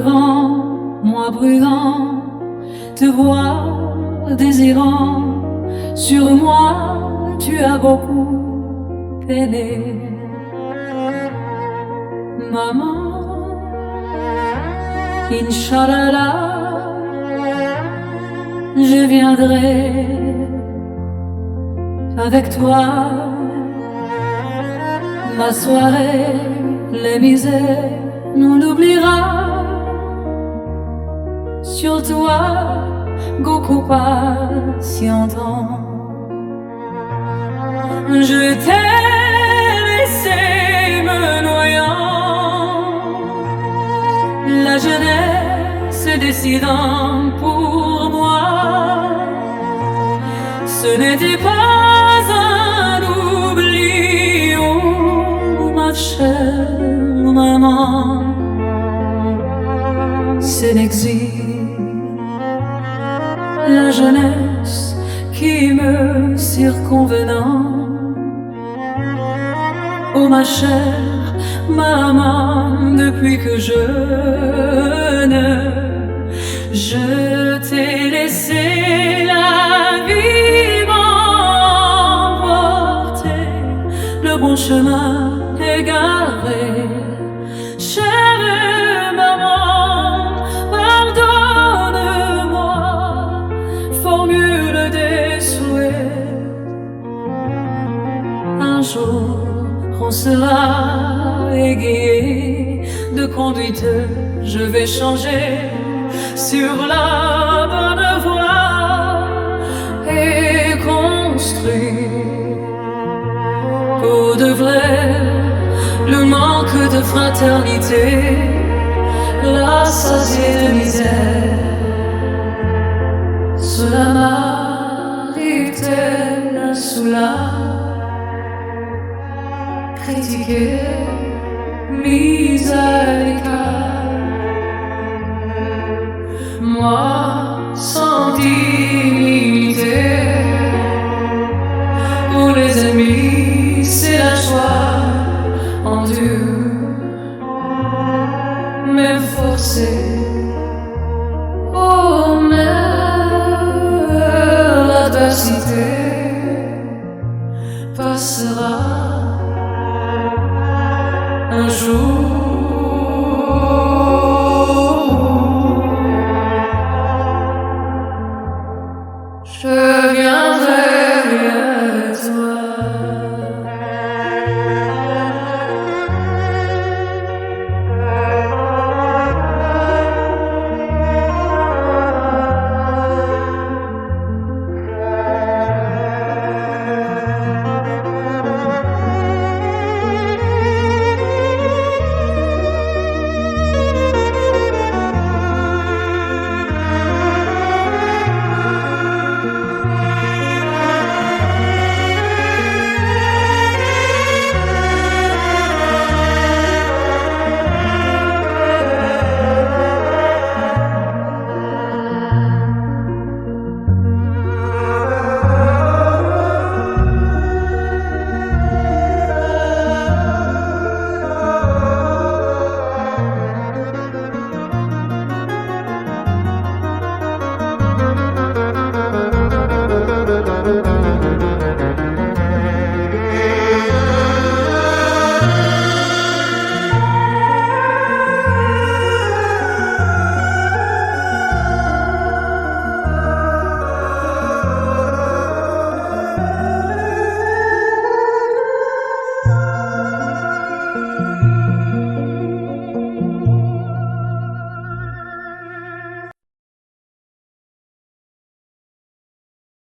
pleurant, moi brûlant, te voir désirant, sur moi tu as beaucoup peiné. Maman, Inch'Allah, je viendrai avec toi. Ma soirée, les misères, nous l'oubliera. Sur toi, beaucoup patientant. Je t'ai laissé me noyant, la jeunesse décidant pour moi. Ce n'était pas un oubli, oh ma chère maman, c'est l'exil, la jeunesse qui me circonvenant. Oh ma chère maman, depuis que jeune, je t'ai laissé la vie m'emporter, le bon chemin égaré. Chère maman, pardonne-moi, formule des souhaits. Un jour on sera aiguillé de conduite, je vais changer sur la bonne voie et construire pour de vrai le manque de fraternité, la satiété de misère. Cela m'arrive-t-elle sous la critiquée, mise à l'écart? Moi, sans dignité, pour les ennemis, c'est la joie en dur, même forcée.